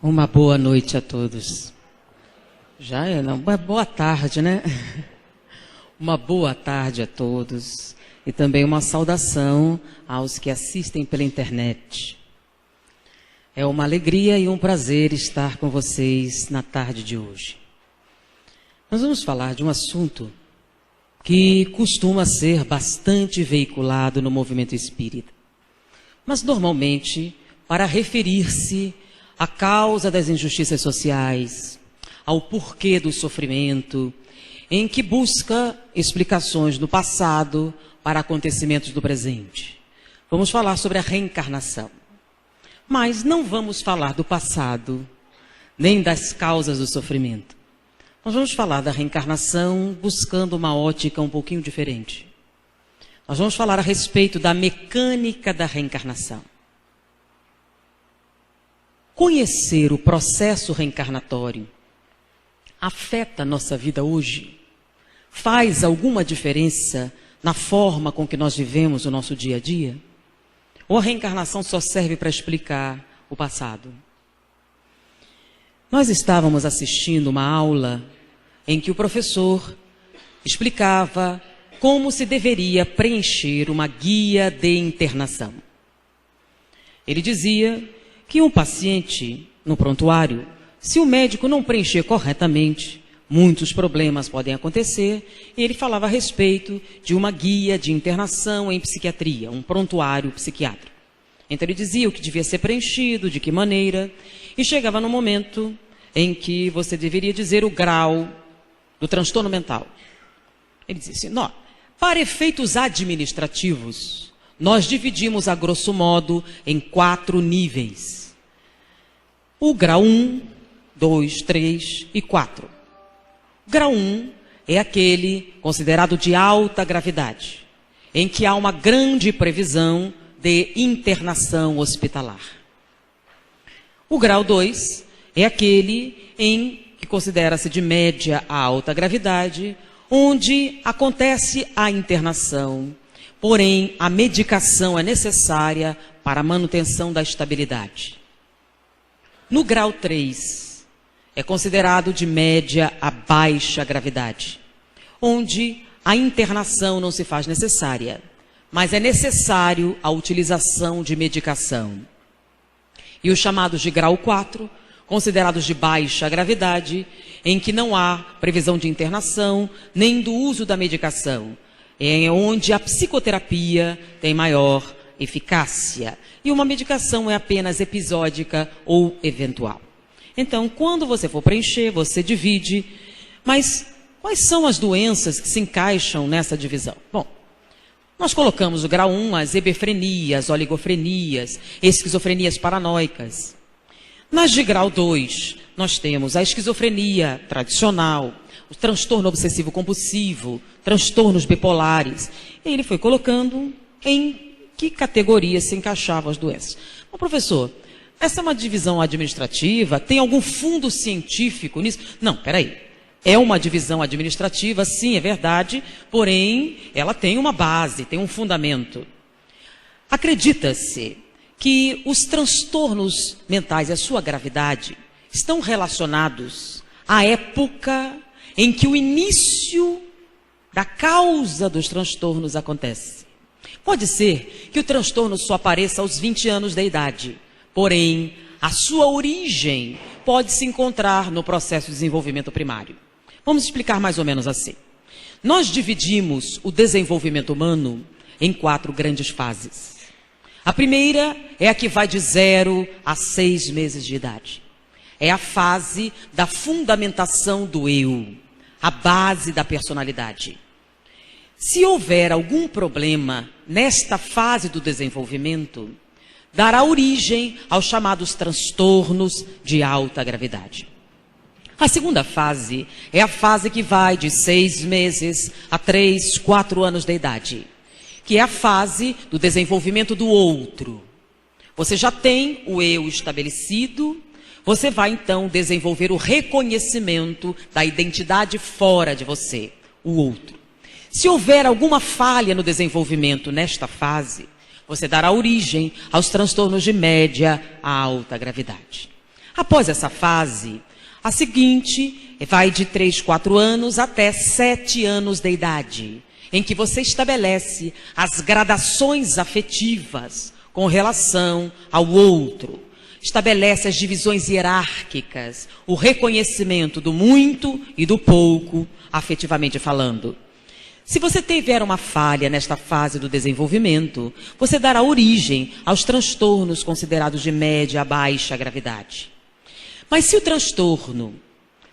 Uma boa noite a todos. Já é, não? Uma boa tarde, né? Uma boa tarde a todos. E também uma saudação aos que assistem pela internet. É uma alegria e um prazer estar com vocês na tarde de hoje. Nós vamos falar de um assunto que costuma ser bastante veiculado no movimento espírita. Mas normalmente para referir-se à causa das injustiças sociais, ao porquê do sofrimento, em que busca explicações do passado para acontecimentos do presente. Vamos falar sobre a reencarnação. Mas não vamos falar do passado, nem das causas do sofrimento. Nós vamos falar da reencarnação buscando uma ótica um pouquinho diferente. Nós vamos falar a respeito da mecânica da reencarnação. Conhecer o processo reencarnatório afeta a nossa vida hoje? Faz alguma diferença na forma com que nós vivemos o nosso dia a dia? Ou a reencarnação só serve para explicar o passado? Nós estávamos assistindo uma aula em que o professor explicava como se deveria preencher uma guia de internação. Ele dizia que um paciente no prontuário, se o médico não preencher corretamente, muitos problemas podem acontecer, e ele falava a respeito de uma guia de internação em psiquiatria, um prontuário psiquiátrico. Então ele dizia o que devia ser preenchido, de que maneira, e chegava no momento em que você deveria dizer o grau do transtorno mental. Ele disse assim, para efeitos administrativos, nós dividimos a grosso modo em 4 níveis. O grau 1, 2, 3 e 4. O grau 1 é aquele considerado de alta gravidade, em que há uma grande previsão de internação hospitalar. O grau 2 é aquele que considera-se de média a alta gravidade, onde acontece a internação, porém a medicação é necessária para a manutenção da estabilidade. No grau 3, é considerado de média a baixa gravidade, onde a internação não se faz necessária, mas é necessário a utilização de medicação. E os chamados de grau 4, considerados de baixa gravidade, em que não há previsão de internação, nem do uso da medicação, é onde a psicoterapia tem maior eficácia. E uma medicação é apenas episódica ou eventual. Então, quando você for preencher, você divide. Mas quais são as doenças que se encaixam nessa divisão? Bom, nós colocamos o grau 1, as hebefrenias, oligofrenias, esquizofrenias paranoicas. Nas de grau 2, nós temos a esquizofrenia tradicional, o transtorno obsessivo-compulsivo, transtornos bipolares. E ele foi colocando em que categoria se encaixavam as doenças. Bom, professor, essa é uma divisão administrativa? Tem algum fundo científico nisso? Não, peraí. É uma divisão administrativa, sim, é verdade, porém, ela tem uma base, tem um fundamento. Acredita-se que os transtornos mentais e a sua gravidade estão relacionados à época em que o início da causa dos transtornos acontece. Pode ser que o transtorno só apareça aos 20 anos da idade, porém, a sua origem pode se encontrar no processo de desenvolvimento primário. Vamos explicar mais ou menos assim. Nós dividimos o desenvolvimento humano em 4 grandes fases. A primeira é a que vai de 0 a 6 meses de idade. É a fase da fundamentação do eu, a base da personalidade. Se houver algum problema nesta fase do desenvolvimento, dará origem aos chamados transtornos de alta gravidade. A segunda fase é a fase que vai de 6 meses a 3, 4 anos da idade, que é a fase do desenvolvimento do outro. Você já tem o eu estabelecido, você vai então desenvolver o reconhecimento da identidade fora de você, o outro. Se houver alguma falha no desenvolvimento nesta fase, você dará origem aos transtornos de média a alta gravidade. Após essa fase, a seguinte vai de 3, 4 anos até 7 anos de idade, em que você estabelece as gradações afetivas com relação ao outro. Estabelece as divisões hierárquicas, o reconhecimento do muito e do pouco, afetivamente falando. Se você tiver uma falha nesta fase do desenvolvimento, você dará origem aos transtornos considerados de média a baixa gravidade. Mas se o transtorno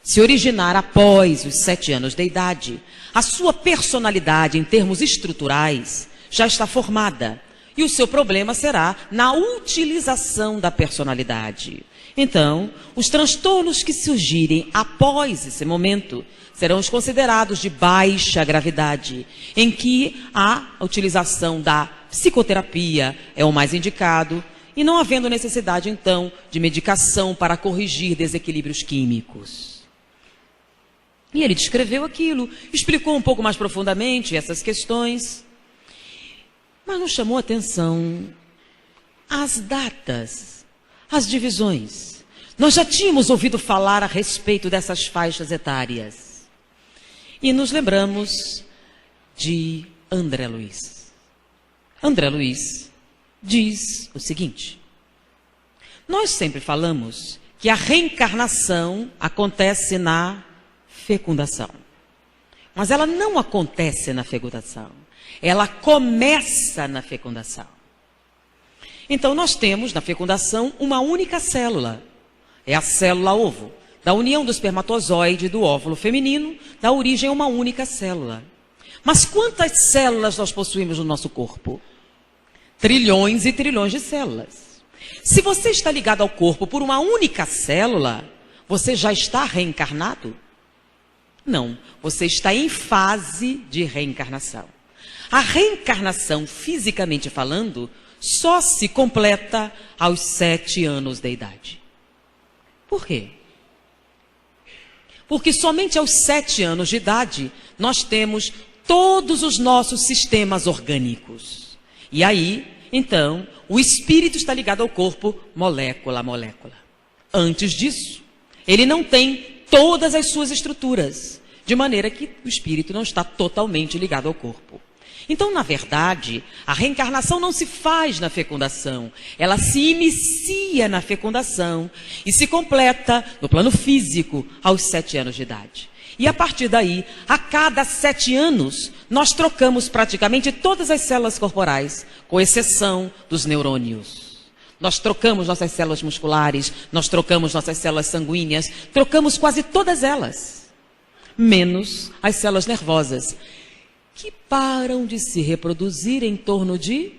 se originar após os 7 anos de idade, a sua personalidade em termos estruturais já está formada. E o seu problema será na utilização da personalidade. Então, os transtornos que surgirem após esse momento serão os considerados de baixa gravidade, em que a utilização da psicoterapia é o mais indicado, e não havendo necessidade, então, de medicação para corrigir desequilíbrios químicos. E ele descreveu aquilo, explicou um pouco mais profundamente essas questões, mas nos chamou a atenção as datas, as divisões. Nós já tínhamos ouvido falar a respeito dessas faixas etárias. E nos lembramos de André Luiz. André Luiz diz o seguinte: nós sempre falamos que a reencarnação acontece na fecundação. Mas ela não acontece na fecundação. Ela começa na fecundação. Então nós temos na fecundação uma única célula. É a célula ovo. Da união do espermatozoide e do óvulo feminino, dá origem a uma única célula. Mas quantas células nós possuímos no nosso corpo? Trilhões e trilhões de células. Se você está ligado ao corpo por uma única célula, você já está reencarnado? Não, você está em fase de reencarnação. A reencarnação, fisicamente falando, só se completa aos 7 anos de idade. Por quê? Porque somente aos 7 anos de idade nós temos todos os nossos sistemas orgânicos. E aí, então, o espírito está ligado ao corpo molécula a molécula. Antes disso, ele não tem todas as suas estruturas, de maneira que o espírito não está totalmente ligado ao corpo. Então, na verdade, a reencarnação não se faz na fecundação. Ela se inicia na fecundação e se completa no plano físico aos 7 anos de idade. E a partir daí, a cada 7 anos, nós trocamos praticamente todas as células corporais, com exceção dos neurônios. Nós trocamos nossas células musculares, nós trocamos nossas células sanguíneas, trocamos quase todas elas, menos as células nervosas, que param de se reproduzir em torno de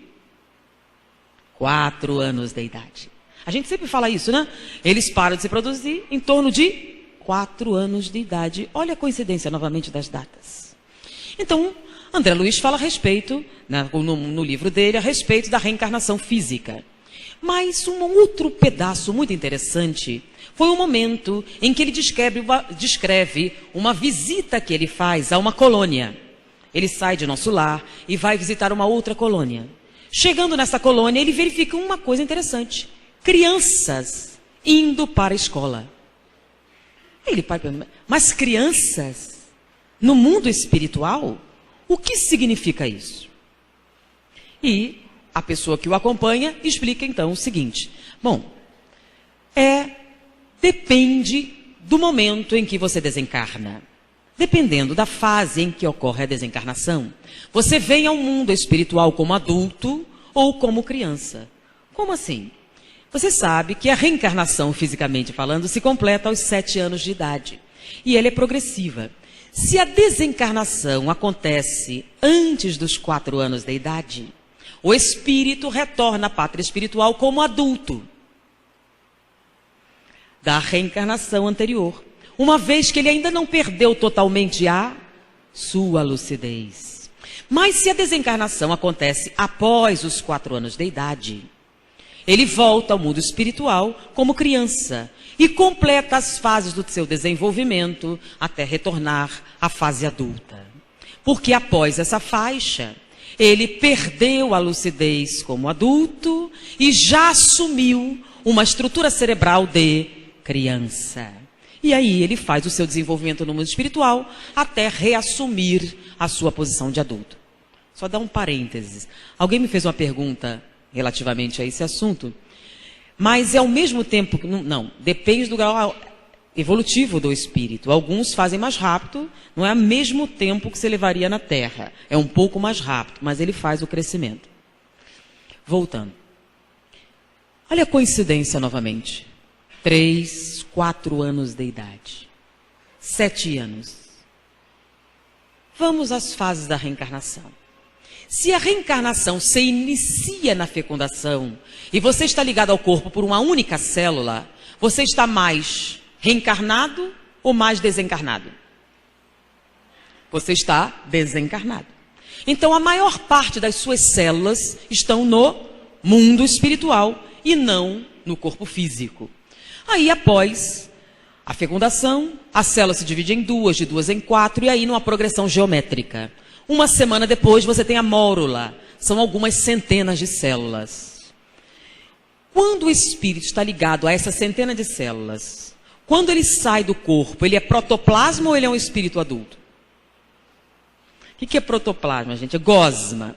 4 anos de idade. A gente sempre fala isso, né? Eles param de se produzir em torno de 4 anos de idade. Olha a coincidência novamente das datas. Então, André Luiz fala a respeito, no livro dele, a respeito da reencarnação física. Mas um outro pedaço muito interessante foi o momento em que ele descreve uma visita que ele faz a uma colônia. Ele sai de nosso lar e vai visitar uma outra colônia. Chegando nessa colônia, ele verifica uma coisa interessante. Crianças indo para a escola. Ele pergunta, mas crianças no mundo espiritual? O que significa isso? E a pessoa que o acompanha explica então o seguinte. Bom, depende do momento em que você desencarna. Dependendo da fase em que ocorre a desencarnação, você vem ao mundo espiritual como adulto ou como criança. Como assim? Você sabe que a reencarnação, fisicamente falando, se completa aos 7 anos de idade. E ela é progressiva. Se a desencarnação acontece antes dos 4 anos de idade, o espírito retorna à pátria espiritual como adulto da reencarnação anterior, uma vez que ele ainda não perdeu totalmente a sua lucidez. Mas se a desencarnação acontece após os 4 anos de idade, ele volta ao mundo espiritual como criança e completa as fases do seu desenvolvimento até retornar à fase adulta. Porque após essa faixa, ele perdeu a lucidez como adulto e já assumiu uma estrutura cerebral de criança. E aí ele faz o seu desenvolvimento no mundo espiritual até reassumir a sua posição de adulto. Só dar um parênteses. Alguém me fez uma pergunta relativamente a esse assunto, mas é ao mesmo tempo... Não, depende do grau evolutivo do espírito. Alguns fazem mais rápido, não é ao mesmo tempo que você levaria na Terra. É um pouco mais rápido, mas ele faz o crescimento. Voltando. Olha a coincidência novamente. 3, 4 anos de idade. 7 anos. Vamos às fases da reencarnação. Se a reencarnação se inicia na fecundação e você está ligado ao corpo por uma única célula, você está mais reencarnado ou mais desencarnado? Você está desencarnado. Então a maior parte das suas células estão no mundo espiritual e não no corpo físico. Aí após a fecundação, a célula se divide em duas, de 2 em 4, e aí numa progressão geométrica. Uma semana depois você tem a mórula, são algumas centenas de células. Quando o espírito está ligado a essa centena de células, quando ele sai do corpo, ele é protoplasma ou ele é um espírito adulto? O que é protoplasma, gente? É gosma.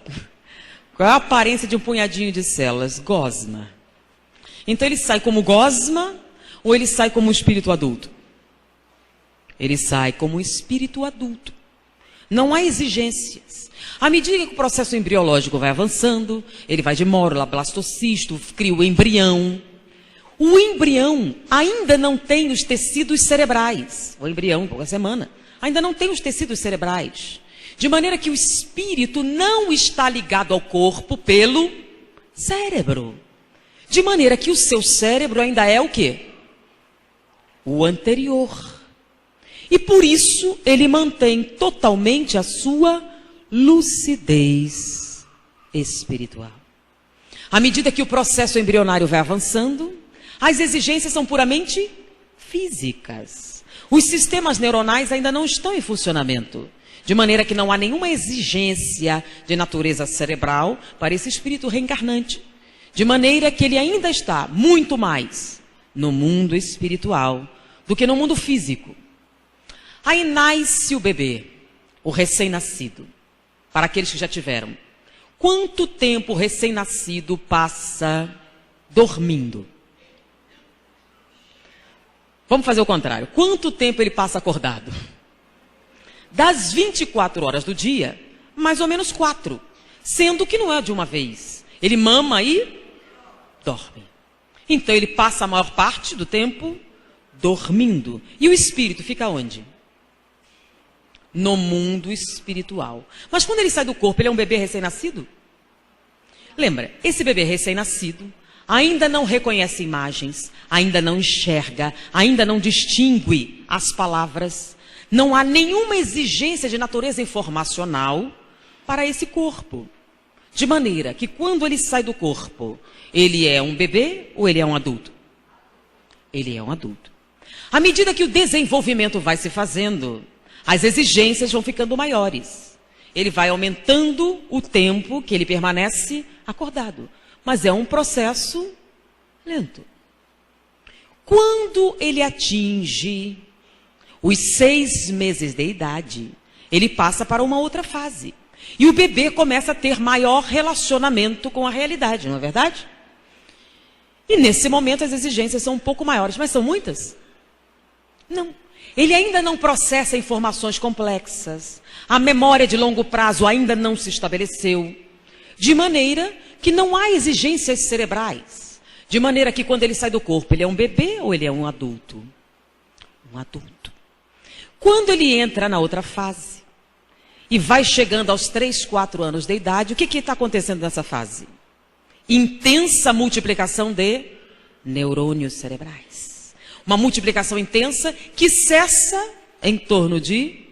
Qual é a aparência de um punhadinho de células? Gosma. Então ele sai como gosma ou ele sai como um espírito adulto? Ele sai como um espírito adulto. Não há exigências. À medida que o processo embriológico vai avançando, ele vai de mórula, blastocisto, cria o embrião. O embrião ainda não tem os tecidos cerebrais. O embrião, pouca semana, ainda não tem os tecidos cerebrais. De maneira que o espírito não está ligado ao corpo pelo cérebro. De maneira que o seu cérebro ainda é o quê? O anterior. E por isso ele mantém totalmente a sua lucidez espiritual. À medida que o processo embrionário vai avançando, as exigências são puramente físicas. Os sistemas neuronais ainda não estão em funcionamento. De maneira que não há nenhuma exigência de natureza cerebral para esse espírito reencarnante. De maneira que ele ainda está muito mais no mundo espiritual do que no mundo físico. Aí nasce o bebê, o recém-nascido, para aqueles que já tiveram. Quanto tempo o recém-nascido passa dormindo? Vamos fazer o contrário. Quanto tempo ele passa acordado? Das 24 horas do dia, mais ou menos 4. Sendo que não é de uma vez. Ele mama e dorme. Então ele passa a maior parte do tempo dormindo. E o espírito fica onde? No mundo espiritual. Mas quando ele sai do corpo, ele é um bebê recém-nascido? Lembra, esse bebê recém-nascido ainda não reconhece imagens, ainda não enxerga, ainda não distingue as palavras. Não há nenhuma exigência de natureza informacional para esse corpo. De maneira que quando ele sai do corpo, ele é um bebê ou ele é um adulto? Ele é um adulto. À medida que o desenvolvimento vai se fazendo, as exigências vão ficando maiores. Ele vai aumentando o tempo que ele permanece acordado. Mas é um processo lento. Quando ele atinge os 6 meses de idade, ele passa para uma outra fase. E o bebê começa a ter maior relacionamento com a realidade, não é verdade? E nesse momento as exigências são um pouco maiores. Mas são muitas? Não. Ele ainda não processa informações complexas. A memória de longo prazo ainda não se estabeleceu. De maneira que não há exigências cerebrais. De maneira que quando ele sai do corpo, ele é um bebê ou ele é um adulto? Um adulto. Quando ele entra na outra fase e vai chegando aos 3, 4 anos de idade, o que está acontecendo nessa fase? Intensa multiplicação de neurônios cerebrais. Uma multiplicação intensa que cessa em torno de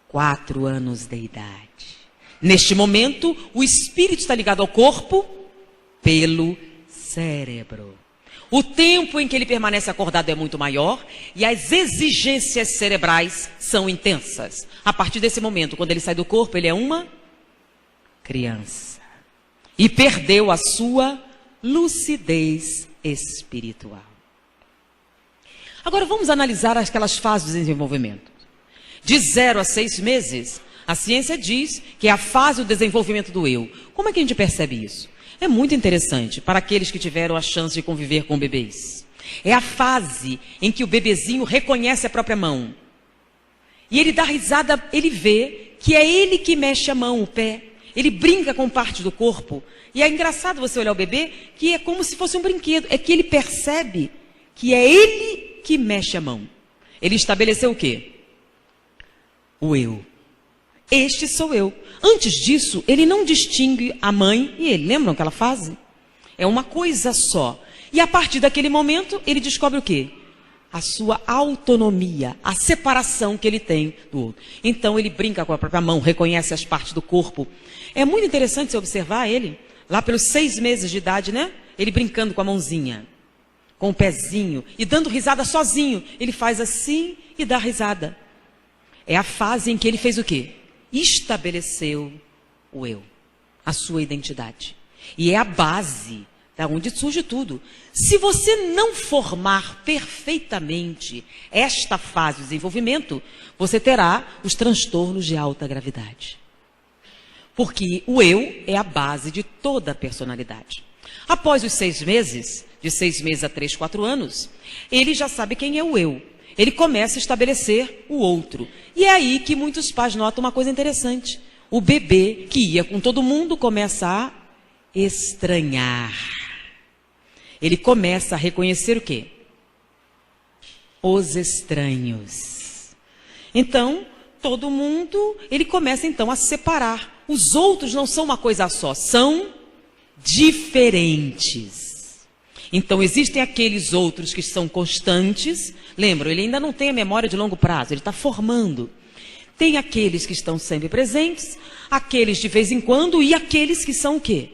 4 anos de idade. Neste momento, o espírito está ligado ao corpo pelo cérebro. O tempo em que ele permanece acordado é muito maior e as exigências cerebrais são intensas. A partir desse momento, quando ele sai do corpo, ele é uma criança. E perdeu a sua lucidez espiritual. Agora vamos analisar aquelas fases de desenvolvimento. De 0 a 6 meses, a ciência diz que é a fase do desenvolvimento do eu. Como é que a gente percebe isso? É muito interessante para aqueles que tiveram a chance de conviver com bebês. É a fase em que o bebezinho reconhece a própria mão. E ele dá risada, ele vê que é ele que mexe a mão, o pé. Ele brinca com parte do corpo. E é engraçado você olhar o bebê, que é como se fosse um brinquedo. É que ele percebe que é ele que mexe a mão. Ele estabeleceu o quê? O eu. Este sou eu. Antes disso, ele não distingue a mãe e ele. Lembram aquela fase? É uma coisa só. E a partir daquele momento, ele descobre o quê? A sua autonomia, a separação que ele tem do outro. Então, ele brinca com a própria mão, reconhece as partes do corpo. É muito interessante você observar ele, lá pelos 6 meses de idade, né? Ele brincando com a mãozinha, com o pezinho, e dando risada sozinho. Ele faz assim e dá risada. É a fase em que ele fez o quê? Estabeleceu o eu, a sua identidade. E é a base da onde surge tudo. Se você não formar perfeitamente esta fase do desenvolvimento, você terá os transtornos de alta gravidade. Porque o eu é a base de toda a personalidade. Após os 6 meses, de 6 meses a 3, 4 anos, ele já sabe quem é o eu. Ele começa a estabelecer o outro. E é aí que muitos pais notam uma coisa interessante. O bebê que ia com todo mundo começa a estranhar. Ele começa a reconhecer o quê? Os estranhos. Então, todo mundo, ele começa então a separar. Os outros não são uma coisa só, são diferentes. Então, existem aqueles outros que são constantes. Lembram, ele ainda não tem a memória de longo prazo, ele está formando. Tem aqueles que estão sempre presentes, aqueles de vez em quando e aqueles que são o quê?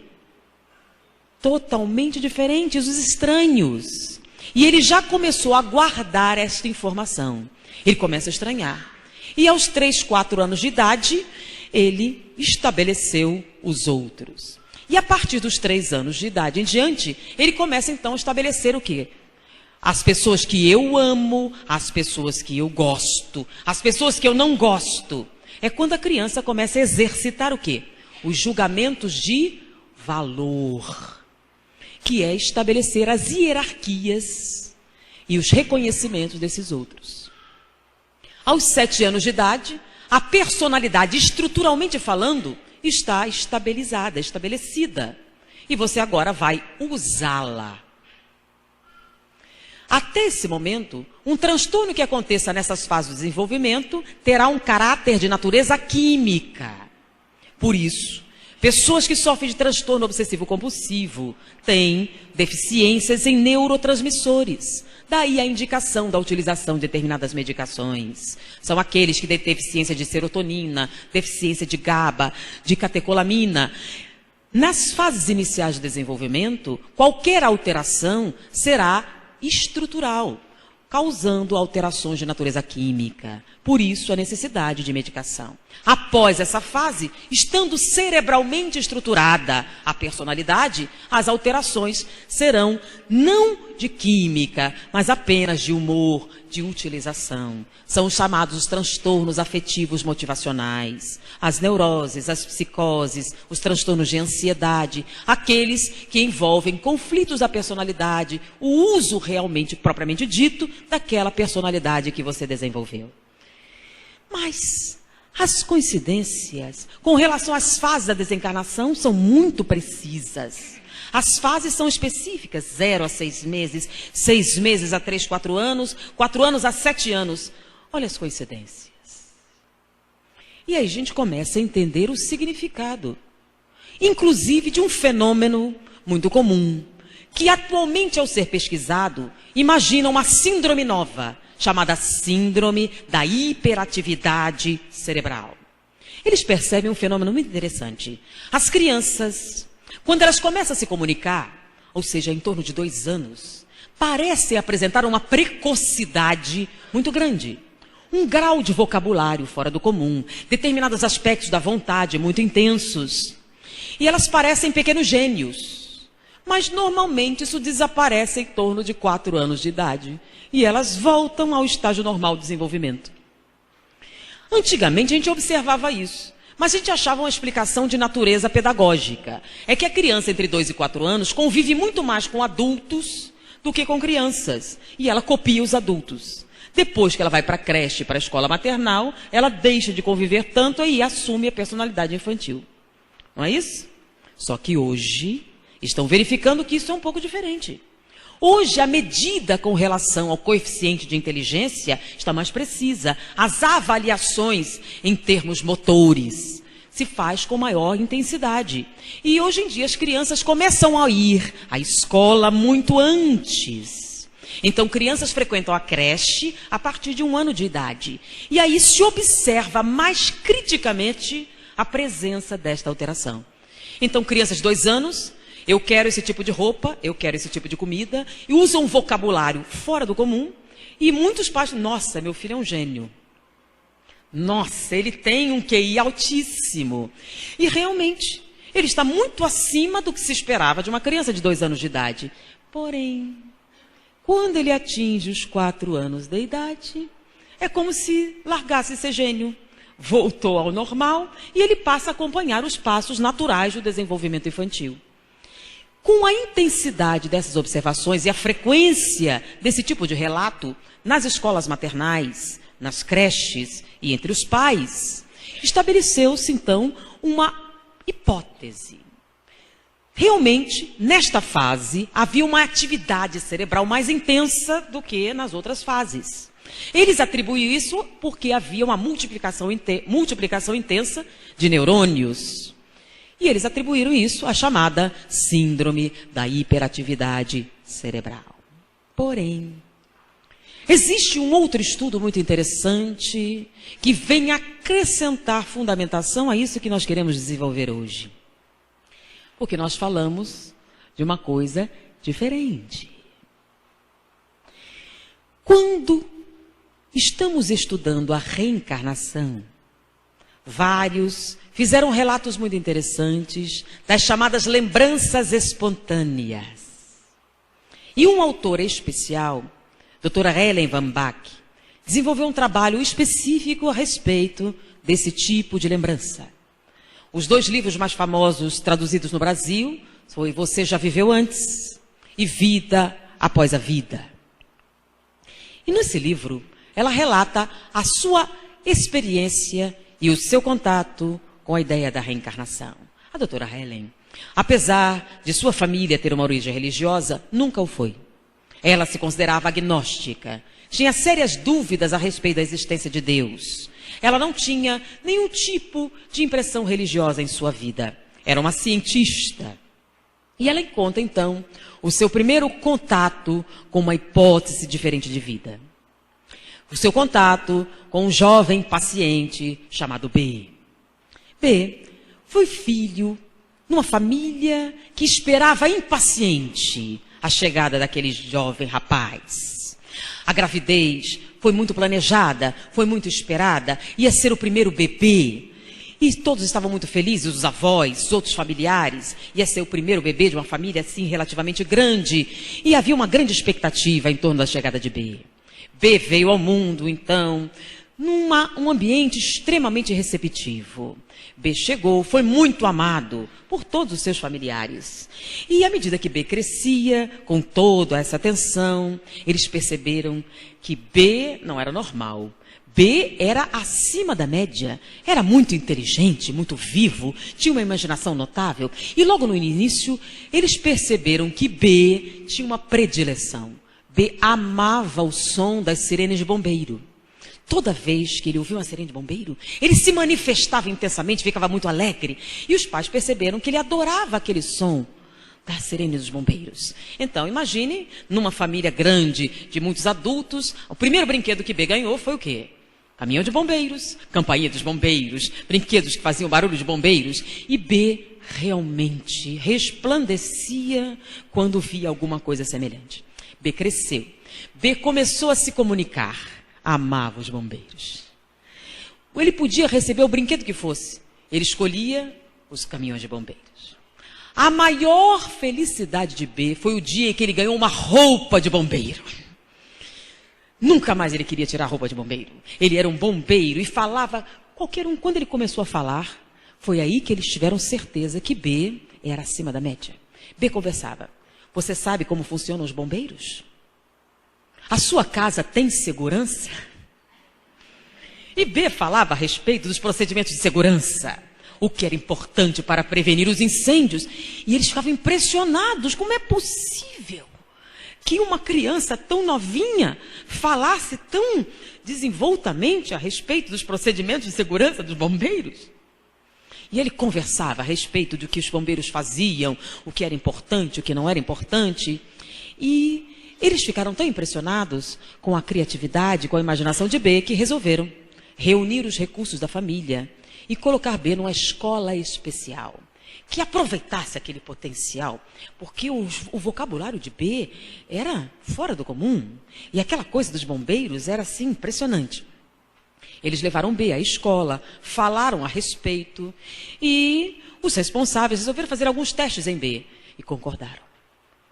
Totalmente diferentes, os estranhos. E ele já começou a guardar esta informação. Ele começa a estranhar. E aos 3, 4 anos de idade, ele estabeleceu os outros. E a partir dos 3 anos de idade em diante, ele começa então a estabelecer o quê? As pessoas que eu amo, as pessoas que eu gosto, as pessoas que eu não gosto. É quando a criança começa a exercitar o quê? Os julgamentos de valor. Que é estabelecer as hierarquias e os reconhecimentos desses outros. Aos 7 anos de idade, a personalidade, estruturalmente falando, está estabilizada, estabelecida. E você agora vai usá-la. Até esse momento, um transtorno que aconteça nessas fases do desenvolvimento terá um caráter de natureza química. Por isso, pessoas que sofrem de transtorno obsessivo-compulsivo têm deficiências em neurotransmissores. Daí a indicação da utilização de determinadas medicações. São aqueles que têm deficiência de serotonina, deficiência de GABA, de catecolamina. Nas fases iniciais de desenvolvimento, qualquer alteração será estrutural, causando alterações de natureza química. Por isso, a necessidade de medicação. Após essa fase, estando cerebralmente estruturada a personalidade, as alterações serão não de química, mas apenas de humor, de utilização. São os chamados os transtornos afetivos motivacionais, as neuroses, as psicoses, os transtornos de ansiedade, aqueles que envolvem conflitos da personalidade, o uso realmente, propriamente dito, daquela personalidade que você desenvolveu. Mas as coincidências com relação às fases da desencarnação são muito precisas. As fases são específicas, 0 a 6 meses, 6 meses a 3, 4 anos, 4 anos a 7 anos. Olha as coincidências. E aí a gente começa a entender o significado, inclusive de um fenômeno muito comum, que atualmente ao ser pesquisado, imagina uma síndrome nova, chamada síndrome da hiperatividade cerebral. Eles percebem um fenômeno muito interessante. As crianças, quando elas começam a se comunicar, ou seja, em torno de 2 anos, parecem apresentar uma precocidade muito grande. Um grau de vocabulário fora do comum, determinados aspectos da vontade muito intensos. E elas parecem pequenos gênios. Mas normalmente isso desaparece em torno de 4 anos de idade. E elas voltam ao estágio normal de desenvolvimento. Antigamente a gente observava isso. Mas a gente achava uma explicação de natureza pedagógica. É que a criança entre 2 e 4 anos convive muito mais com adultos do que com crianças. E ela copia os adultos. Depois que ela vai para a creche, para a escola maternal, ela deixa de conviver tanto e assume a personalidade infantil. Não é isso? Só que hoje estão verificando que isso é um pouco diferente. Hoje, a medida com relação ao coeficiente de inteligência está mais precisa. As avaliações em termos motores se faz com maior intensidade. E hoje em dia as crianças começam a ir à escola muito antes. Então, crianças frequentam a creche a partir de 1 ano de idade. E aí se observa mais criticamente a presença desta alteração. Então, crianças de 2 anos... Eu quero esse tipo de roupa, eu quero esse tipo de comida, e usam um vocabulário fora do comum, e muitos pais, nossa, meu filho é um gênio. Nossa, ele tem um QI altíssimo. E realmente, ele está muito acima do que se esperava de uma criança de 2 anos de idade. Porém, quando ele atinge os 4 anos de idade, é como se largasse ser gênio. Voltou ao normal, e ele passa a acompanhar os passos naturais do desenvolvimento infantil. Com a intensidade dessas observações e a frequência desse tipo de relato nas escolas maternais, nas creches e entre os pais, estabeleceu-se então uma hipótese. Realmente, nesta fase, havia uma atividade cerebral mais intensa do que nas outras fases. Eles atribuíam isso porque havia uma multiplicação intensa de neurônios. E eles atribuíram isso à chamada síndrome da hiperatividade cerebral. Porém, existe um outro estudo muito interessante que vem acrescentar fundamentação a isso que nós queremos desenvolver hoje. Porque nós falamos de uma coisa diferente. Quando estamos estudando a reencarnação, vários fizeram relatos muito interessantes das chamadas lembranças espontâneas. E um autor especial, doutora Helen Van Bach, desenvolveu um trabalho específico a respeito desse tipo de lembrança. Os 2 livros mais famosos traduzidos no Brasil foi Você Já Viveu Antes e Vida Após a Vida. E nesse livro, ela relata a sua experiência e o seu contato com a ideia da reencarnação. A doutora Helen, apesar de sua família ter uma origem religiosa, nunca o foi. Ela se considerava agnóstica, tinha sérias dúvidas a respeito da existência de Deus. Ela não tinha nenhum tipo de impressão religiosa em sua vida. Era uma cientista. E ela encontra, então, o seu primeiro contato com uma hipótese diferente de vida. O seu contato com um jovem paciente chamado B. B foi filho numa família que esperava impaciente a chegada daquele jovem rapaz. A gravidez foi muito planejada, foi muito esperada, ia ser o primeiro bebê. E todos estavam muito felizes, os avós, os outros familiares. Ia ser o primeiro bebê de uma família assim relativamente grande. E havia uma grande expectativa em torno da chegada de B. B veio ao mundo, então, num ambiente extremamente receptivo. B chegou, foi muito amado por todos os seus familiares. E à medida que B crescia, com toda essa atenção, eles perceberam que B não era normal. B era acima da média, era muito inteligente, muito vivo, tinha uma imaginação notável. E logo no início, eles perceberam que B tinha uma predileção. B amava o som das sirenes de bombeiro. Toda vez que ele ouvia uma sirene de bombeiro, ele se manifestava intensamente, ficava muito alegre. E os pais perceberam que ele adorava aquele som da sirene dos bombeiros. Então, imagine, numa família grande de muitos adultos, o primeiro brinquedo que B ganhou foi o quê? Caminhão de bombeiros, campainha dos bombeiros, brinquedos que faziam barulho de bombeiros. E B realmente resplandecia quando via alguma coisa semelhante. B cresceu. B começou a se comunicar. Amava os bombeiros. Ele podia receber o brinquedo que fosse. Ele escolhia os caminhões de bombeiros. A maior felicidade de B foi o dia que ele ganhou uma roupa de bombeiro. Nunca mais ele queria tirar a roupa de bombeiro. Ele era um bombeiro e falava qualquer um. Quando ele começou a falar, foi aí que eles tiveram certeza que B era acima da média. B conversava. Você sabe como funcionam os bombeiros? A sua casa tem segurança? E B falava a respeito dos procedimentos de segurança, o que era importante para prevenir os incêndios. E eles ficavam impressionados. Como é possível que uma criança tão novinha falasse tão desenvoltamente a respeito dos procedimentos de segurança dos bombeiros? E ele conversava a respeito do que os bombeiros faziam, o que era importante, o que não era importante. E eles ficaram tão impressionados com a criatividade, com a imaginação de B, que resolveram reunir os recursos da família e colocar B numa escola especial, que aproveitasse aquele potencial, porque o vocabulário de B era fora do comum. E aquela coisa dos bombeiros era assim impressionante. Eles levaram B à escola, falaram a respeito e os responsáveis resolveram fazer alguns testes em B e concordaram.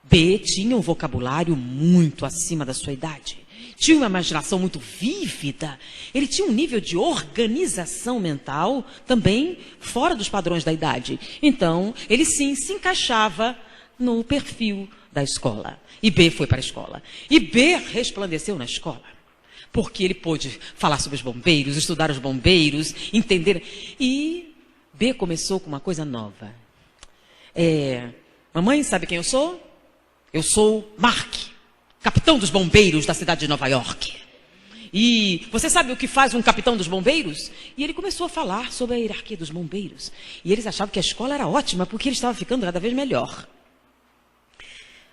B tinha um vocabulário muito acima da sua idade. Tinha uma imaginação muito vívida. Ele tinha um nível de organização mental também fora dos padrões da idade. Então, ele sim se encaixava no perfil da escola. E B foi para a escola. E B resplandeceu na escola. Porque ele pôde falar sobre os bombeiros, estudar os bombeiros, entender. E B começou com uma coisa nova. Mamãe, sabe quem eu sou? Eu sou Mark, capitão dos bombeiros da cidade de Nova York. E você sabe o que faz um capitão dos bombeiros? E ele começou a falar sobre a hierarquia dos bombeiros. E eles achavam que a escola era ótima, porque ele estava ficando cada vez melhor.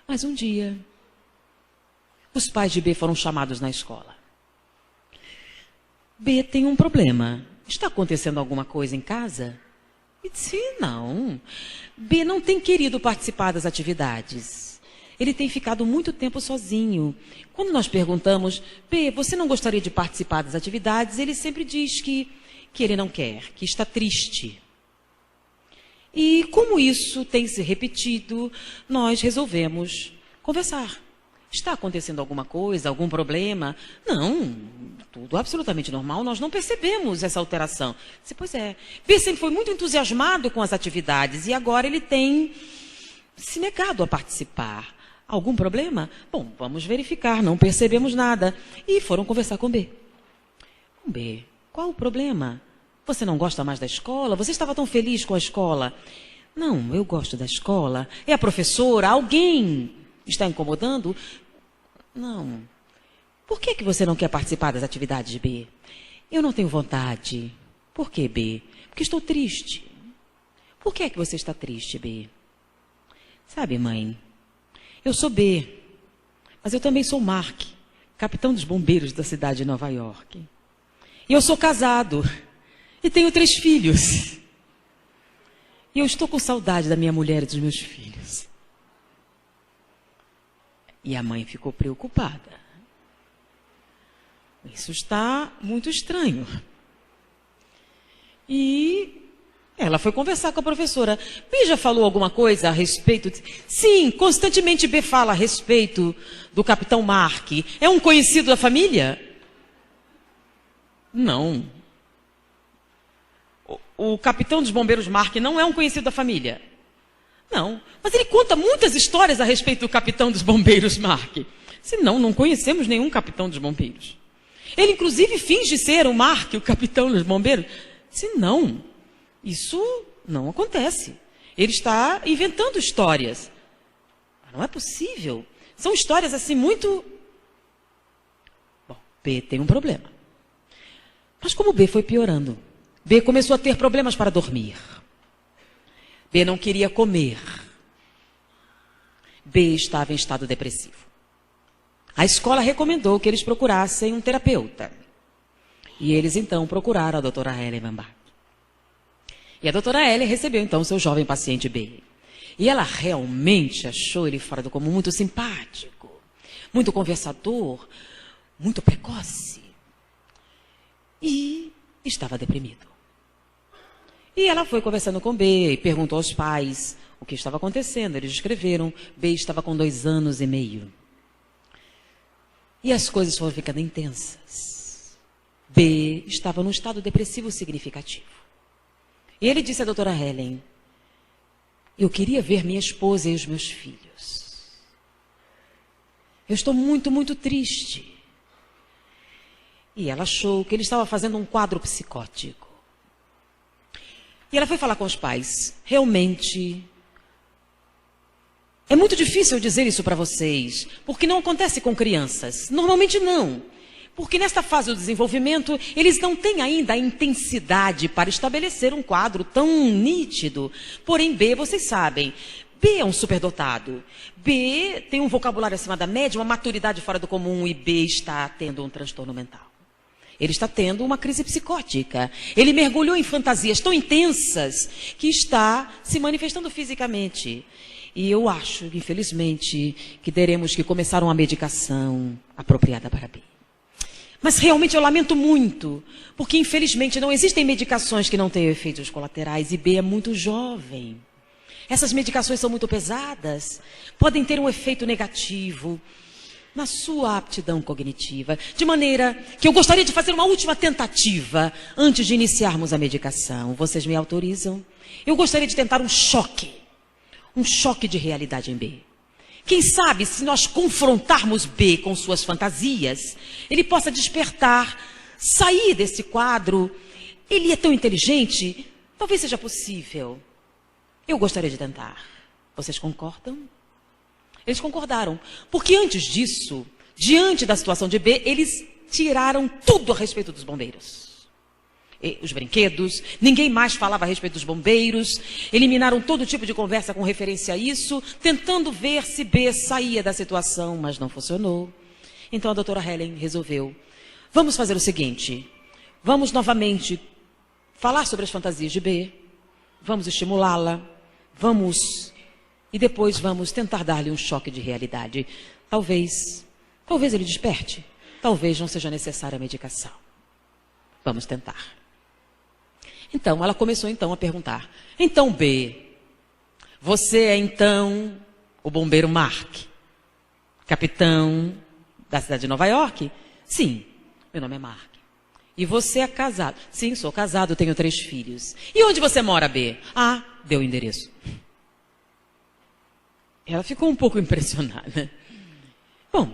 Mas um dia, os pais de B foram chamados na escola. B tem um problema. Está acontecendo alguma coisa em casa? E disse, não. B não tem querido participar das atividades. Ele tem ficado muito tempo sozinho. Quando nós perguntamos, B, você não gostaria de participar das atividades? Ele sempre diz que ele não quer, que está triste. E como isso tem se repetido, nós resolvemos conversar. Está acontecendo alguma coisa, algum problema? Não, tudo absolutamente normal, nós não percebemos essa alteração. Disse, pois é, B sempre foi muito entusiasmado com as atividades e agora ele tem se negado a participar. Algum problema? Bom, vamos verificar, não percebemos nada. E foram conversar com B. Com B, qual o problema? Você não gosta mais da escola? Você estava tão feliz com a escola? Não, eu gosto da escola. É a professora? Alguém está incomodando? Não. Por que você não quer participar das atividades de B? Eu não tenho vontade. Por que, B? Porque estou triste. Por que você está triste, B? Sabe, mãe, eu sou B, mas eu também sou Mark, capitão dos bombeiros da cidade de Nova York. E eu sou casado e tenho 3 filhos. E eu estou com saudade da minha mulher e dos meus filhos. E a mãe ficou preocupada. Isso está muito estranho. E ela foi conversar com a professora. B já falou alguma coisa a respeito? Sim, constantemente B fala a respeito do capitão Mark. É um conhecido da família? Não. O capitão dos bombeiros Mark não é um conhecido da família? Não. Mas ele conta muitas histórias a respeito do capitão dos bombeiros Mark. Se não conhecemos nenhum capitão dos bombeiros. Ele inclusive finge ser o Mark, o capitão dos bombeiros. Se não, isso não acontece. Ele está inventando histórias. Não é possível. São histórias assim muito... Bom, B tem um problema. Mas como B foi piorando, B começou a ter problemas para dormir. B não queria comer. B estava em estado depressivo. A escola recomendou que eles procurassem um terapeuta. E eles então procuraram a doutora Helen Van Bart. E a doutora Ellie recebeu, então, o seu jovem paciente B. E ela realmente achou ele fora do comum, muito simpático, muito conversador, muito precoce. E estava deprimido. E ela foi conversando com B e perguntou aos pais o que estava acontecendo. Eles descreveram. B estava com 2 anos e meio. E as coisas foram ficando intensas. B estava num estado depressivo significativo. E ele disse à doutora Helen: eu queria ver minha esposa e os meus filhos. Eu estou muito, muito triste. E ela achou que ele estava fazendo um quadro psicótico. E ela foi falar com os pais. Realmente, é muito difícil dizer isso para vocês, porque não acontece com crianças. Normalmente não. Porque nesta fase do desenvolvimento, eles não têm ainda a intensidade para estabelecer um quadro tão nítido. Porém, B, vocês sabem, B é um superdotado. B tem um vocabulário acima da média, uma maturidade fora do comum, e B está tendo um transtorno mental. Ele está tendo uma crise psicótica. Ele mergulhou em fantasias tão intensas que está se manifestando fisicamente. E eu acho, infelizmente, que teremos que começar uma medicação apropriada para B. Mas realmente eu lamento muito, porque infelizmente não existem medicações que não tenham efeitos colaterais e B é muito jovem. Essas medicações são muito pesadas, podem ter um efeito negativo na sua aptidão cognitiva, de maneira que eu gostaria de fazer uma última tentativa antes de iniciarmos a medicação. Vocês me autorizam? Eu gostaria de tentar um choque de realidade em B. Quem sabe, se nós confrontarmos B com suas fantasias, ele possa despertar, sair desse quadro. Ele é tão inteligente, talvez seja possível. Eu gostaria de tentar. Vocês concordam? Eles concordaram, porque antes disso, diante da situação de B, eles tiraram tudo a respeito dos bombeiros. E os brinquedos, ninguém mais falava a respeito dos bombeiros, eliminaram todo tipo de conversa com referência a isso, tentando ver se B saía da situação, mas não funcionou. Então a doutora Helen resolveu, vamos fazer o seguinte, vamos novamente falar sobre as fantasias de B, vamos estimulá-la, e depois vamos tentar dar-lhe um choque de realidade. Talvez ele desperte. Talvez não seja necessária a medicação. Vamos tentar. Então, ela começou então a perguntar. Então, B, você é então o bombeiro Mark, capitão da cidade de Nova York? Sim, meu nome é Mark. E você é casado? Sim, sou casado, tenho 3 filhos. E onde você mora, B? Ah, deu o endereço. Ela ficou um pouco impressionada. Bom,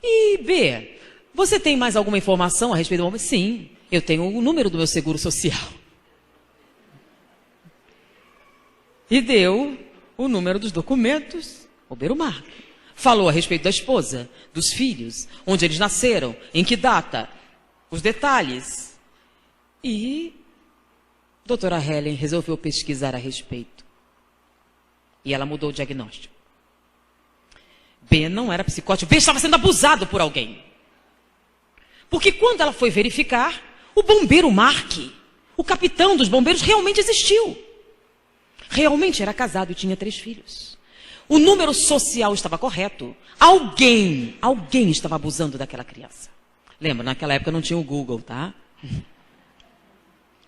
e B, você tem mais alguma informação a respeito do bombeiro? Sim, eu tenho o número do meu seguro social. E deu o número dos documentos, bombeiro Mark. Falou a respeito da esposa, dos filhos, onde eles nasceram, em que data, os detalhes. E doutora Helen resolveu pesquisar a respeito. E ela mudou o diagnóstico. B não era psicótico, B estava sendo abusado por alguém. Porque quando ela foi verificar, o bombeiro Mark, o capitão dos bombeiros, realmente existiu. Realmente era casado e tinha 3 filhos. O número social estava correto. Alguém estava abusando daquela criança. Lembra, naquela época não tinha o Google, tá?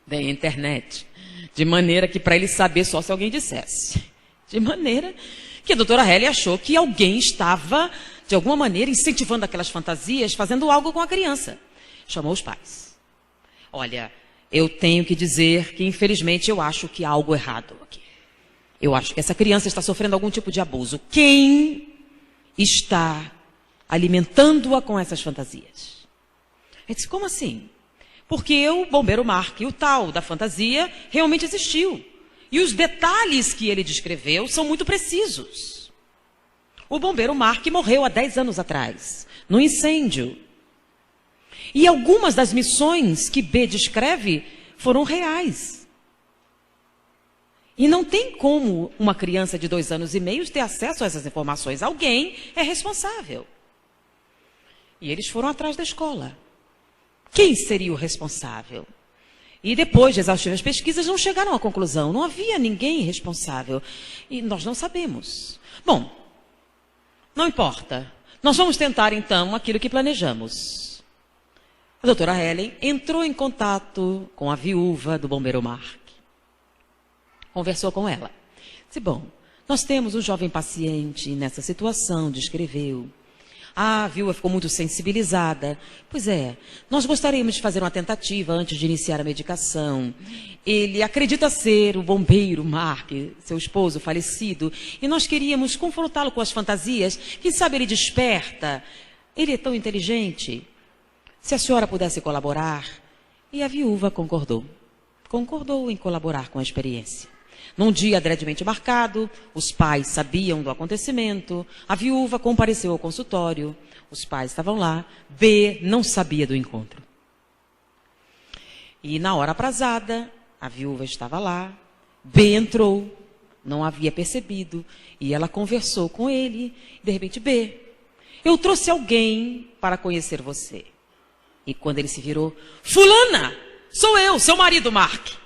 Nem a internet. De maneira que para ele saber só se alguém dissesse. De maneira que a doutora Helen achou que alguém estava, de alguma maneira, incentivando aquelas fantasias, fazendo algo com a criança. Chamou os pais. Olha, eu tenho que dizer que, infelizmente, eu acho que há algo errado aqui. Eu acho que essa criança está sofrendo algum tipo de abuso. Quem está alimentando-a com essas fantasias? Eu disse, como assim? Porque o bombeiro Mark, o tal da fantasia, realmente existiu. E os detalhes que ele descreveu são muito precisos. O bombeiro Mark morreu há 10 anos atrás, num incêndio. E algumas das missões que B descreve foram reais. E não tem como uma criança de 2 anos e meio ter acesso a essas informações. Alguém é responsável. E eles foram atrás da escola. Quem seria o responsável? E depois de exaustivas pesquisas, não chegaram à conclusão. Não havia ninguém responsável. E nós não sabemos. Bom, não importa. Nós vamos tentar, então, aquilo que planejamos. A doutora Helen entrou em contato com a viúva do bombeiro Mark. Conversou com ela. Disse, bom, Nós temos um jovem paciente nessa situação, descreveu. A viúva ficou muito sensibilizada. Pois é, nós gostaríamos de fazer uma tentativa antes de iniciar a medicação. Ele acredita ser o bombeiro Mark, seu esposo falecido, e nós queríamos confrontá-lo com as fantasias. Quem sabe ele desperta. Ele é tão inteligente. Se a senhora pudesse colaborar. E a viúva concordou. Concordou em colaborar com a experiência. Num dia adredemente marcado, os pais sabiam do acontecimento, a viúva compareceu ao consultório, os pais estavam lá, B não sabia do encontro. E na hora aprazada, a viúva estava lá, B entrou, não havia percebido, e ela conversou com ele, de repente, B, eu trouxe alguém para conhecer você. E quando ele se virou, fulana, sou eu, seu marido, Mark.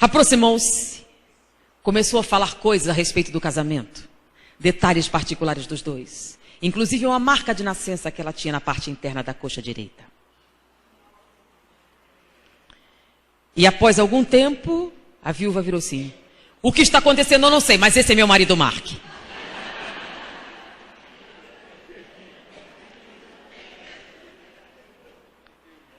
Aproximou-se, começou a falar coisas a respeito do casamento, detalhes particulares dos dois, inclusive uma marca de nascença que ela tinha na parte interna da coxa direita. E após algum tempo, a viúva virou assim, o que está acontecendo eu não sei, mas esse é meu marido Mark.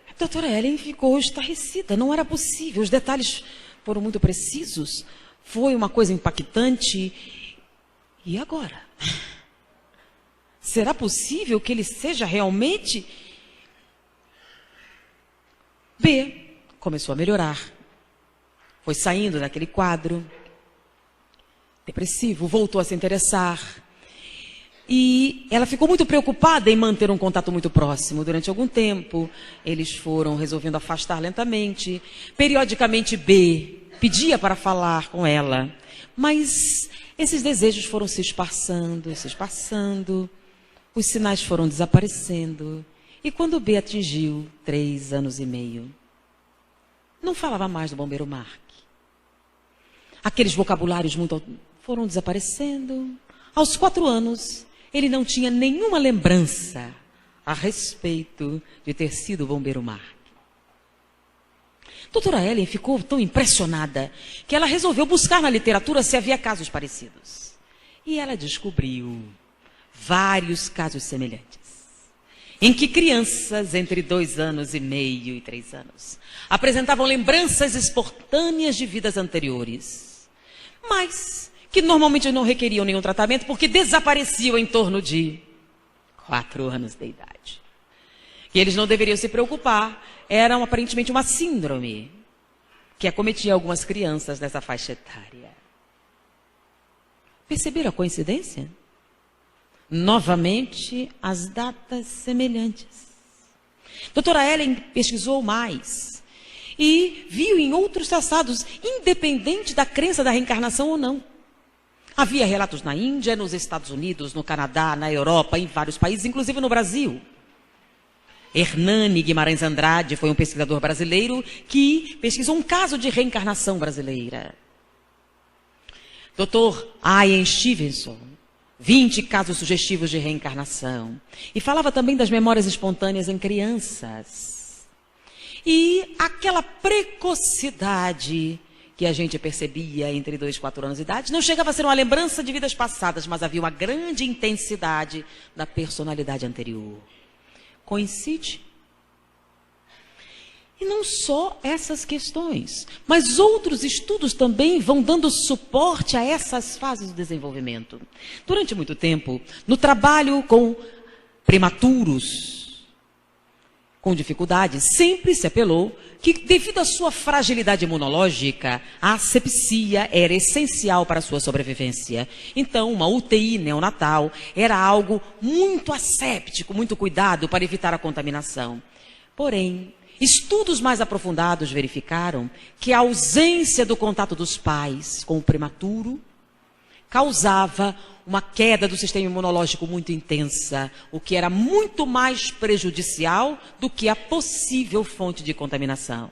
A doutora Ellen ficou estarrecida, não era possível, os detalhes foram muito precisos, foi uma coisa impactante. E agora? Será possível que ele seja realmente? B começou a melhorar, foi saindo daquele quadro depressivo, voltou a se interessar. E ela ficou muito preocupada em manter um contato muito próximo. Durante algum tempo, eles foram resolvendo afastar lentamente. Periodicamente, B pedia para falar com ela. Mas esses desejos foram se espaçando. Os sinais foram desaparecendo. E quando B atingiu 3 anos e meio, não falava mais do bombeiro Mark. Aqueles vocabulários foram desaparecendo. Aos 4 anos... ele não tinha nenhuma lembrança a respeito de ter sido o bombeiro Mark. Doutora Ellen ficou tão impressionada que ela resolveu buscar na literatura se havia casos parecidos. E ela descobriu vários casos semelhantes, em que crianças entre 2 anos e meio e 3 anos apresentavam lembranças espontâneas de vidas anteriores, mas que normalmente não requeriam nenhum tratamento, porque desapareciam em torno de 4 anos de idade. E eles não deveriam se preocupar, era aparentemente uma síndrome que acometia algumas crianças dessa faixa etária. Perceberam a coincidência? Novamente, as datas semelhantes. Doutora Ellen pesquisou mais e viu em outros traçados, independente da crença da reencarnação ou não. Havia relatos na Índia, nos Estados Unidos, no Canadá, na Europa, em vários países, inclusive no Brasil. Hernani Guimarães Andrade foi um pesquisador brasileiro que pesquisou um caso de reencarnação brasileira. Dr. Ian Stevenson, 20 casos sugestivos de reencarnação. E falava também das memórias espontâneas em crianças. E aquela precocidade que a gente percebia entre 2 e 4 anos de idade, não chegava a ser uma lembrança de vidas passadas, mas havia uma grande intensidade da personalidade anterior. Coincide? E não só essas questões, mas outros estudos também vão dando suporte a essas fases do desenvolvimento. Durante muito tempo, no trabalho com prematuros, com dificuldades, sempre se apelou que, devido à sua fragilidade imunológica, a asepsia era essencial para a sua sobrevivência. Então, uma UTI neonatal era algo muito asséptico, muito cuidado para evitar a contaminação. Porém, estudos mais aprofundados verificaram que a ausência do contato dos pais com o prematuro causava uma queda do sistema imunológico muito intensa, o que era muito mais prejudicial do que a possível fonte de contaminação.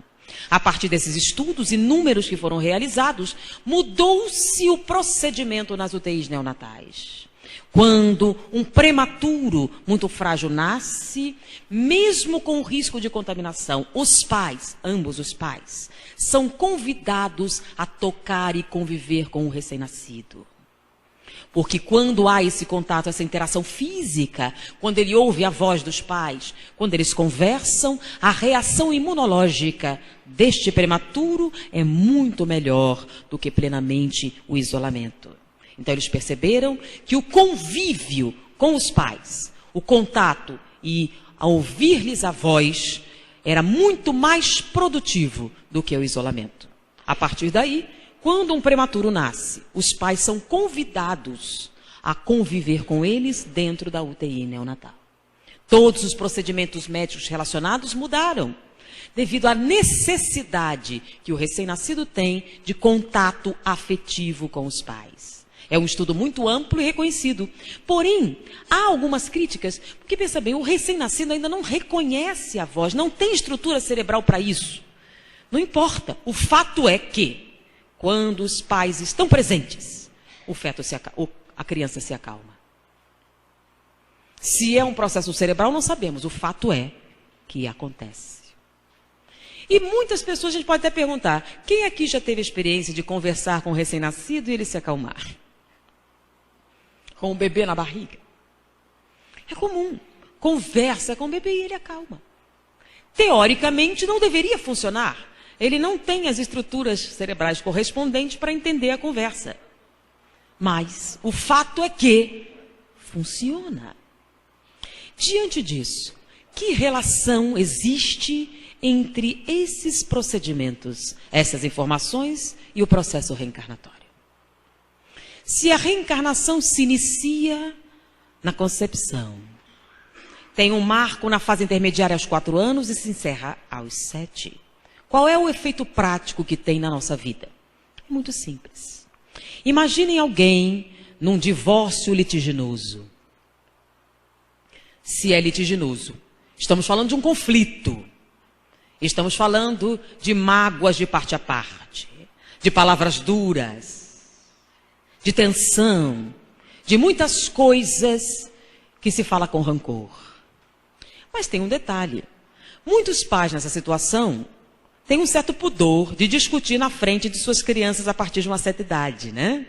A partir desses estudos inúmeros que foram realizados, mudou-se o procedimento nas UTIs neonatais. Quando um prematuro muito frágil nasce, mesmo com o risco de contaminação, os pais, ambos os pais, são convidados a tocar e conviver com o recém-nascido. Porque quando há esse contato, essa interação física, quando ele ouve a voz dos pais, quando eles conversam, a reação imunológica deste prematuro é muito melhor do que plenamente o isolamento. Então eles perceberam que o convívio com os pais, o contato e a ouvir-lhes a voz, era muito mais produtivo do que o isolamento. A partir daí, quando um prematuro nasce, os pais são convidados a conviver com eles dentro da UTI neonatal. Todos os procedimentos médicos relacionados mudaram, devido à necessidade que o recém-nascido tem de contato afetivo com os pais. É um estudo muito amplo e reconhecido. Porém, há algumas críticas, porque pensa bem, o recém-nascido ainda não reconhece a voz, não tem estrutura cerebral para isso. Não importa. O fato é que, quando os pais estão presentes, a criança se acalma. Se é um processo cerebral, não sabemos. O fato é que acontece. E muitas pessoas, a gente pode até perguntar, quem aqui já teve a experiência de conversar com o recém-nascido e ele se acalmar? Com o bebê na barriga? É comum. Conversa com o bebê e ele acalma. Teoricamente, não deveria funcionar. Ele não tem as estruturas cerebrais correspondentes para entender a conversa. Mas o fato é que funciona. Diante disso, que relação existe entre esses procedimentos, essas informações e o processo reencarnatório? Se a reencarnação se inicia na concepção, tem um marco na fase intermediária aos 4 anos e se encerra aos 7. Qual é o efeito prático que tem na nossa vida? É muito simples. Imaginem alguém num divórcio litiginoso. Se é litiginoso, estamos falando de um conflito. Estamos falando de mágoas de parte a parte, de palavras duras, de tensão, de muitas coisas que se fala com rancor. Mas tem um detalhe. Muitos pais nessa situação têm um certo pudor de discutir na frente de suas crianças a partir de uma certa idade, né?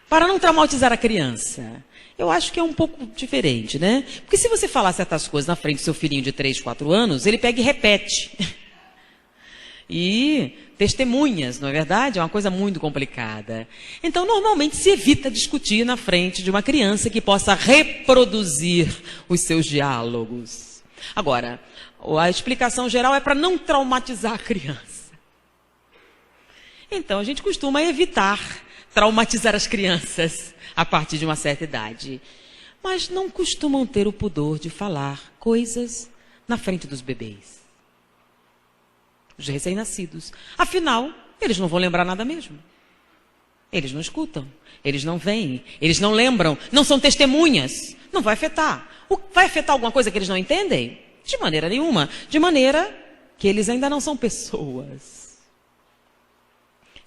Para não traumatizar a criança. Eu acho que é um pouco diferente, né? Porque se você falar certas coisas na frente do seu filhinho de 3, 4 anos, ele pega e repete. E testemunhas, não é verdade? É uma coisa muito complicada. Então, normalmente se evita discutir na frente de uma criança que possa reproduzir os seus diálogos. Agora, a explicação geral é para não traumatizar a criança. Então, a gente costuma evitar traumatizar as crianças a partir de uma certa idade. Mas não costumam ter o pudor de falar coisas na frente dos bebês. Os recém-nascidos. Afinal, eles não vão lembrar nada mesmo. Eles não escutam, eles não veem, eles não lembram, não são testemunhas. Não vai afetar. Vai afetar alguma coisa que eles não entendem? De maneira nenhuma. De maneira que eles ainda não são pessoas.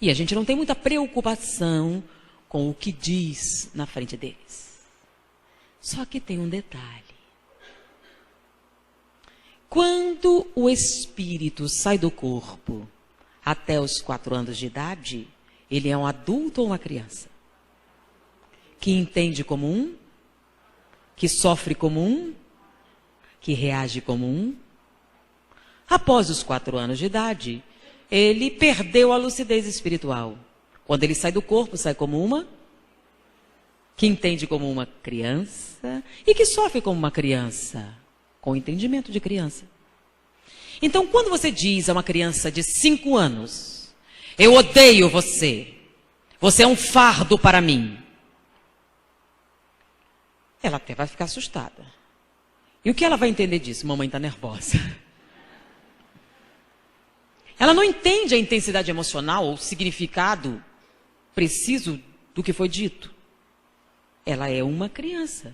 E a gente não tem muita preocupação com o que diz na frente deles. Só que tem um detalhe. Quando o espírito sai do corpo até os 4 anos de idade, ele é um adulto ou uma criança? Que entende como um? Que sofre como um? Que reage como um? Após os 4 anos de idade, ele perdeu a lucidez espiritual. Quando ele sai do corpo, sai como uma? Que entende como uma criança e que sofre como uma criança. Com o entendimento de criança. Então, quando você diz a uma criança de 5 anos, eu odeio você, você é um fardo para mim, ela até vai ficar assustada. E o que ela vai entender disso? Mamãe está nervosa. Ela não entende a intensidade emocional ou o significado preciso do que foi dito. Ela é uma criança.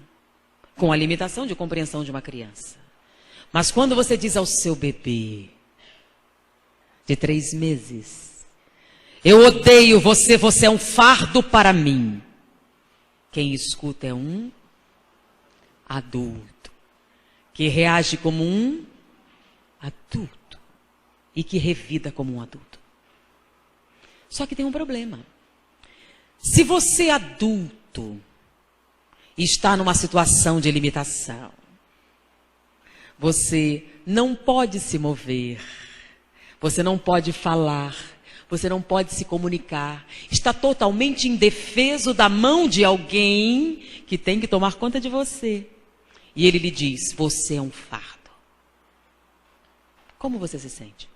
Com a limitação de compreensão de uma criança. Mas quando você diz ao seu bebê, de 3 meses, eu odeio você, você é um fardo para mim. O Quem escuta é um adulto, que reage como um adulto e que revida como um adulto. Só que tem um problema. Se você, adulto, está numa situação de limitação, você não pode se mover, você não pode falar, você não pode se comunicar, está totalmente indefeso da mão de alguém que tem que tomar conta de você. E ele lhe diz, você é um fardo. Como você se sente?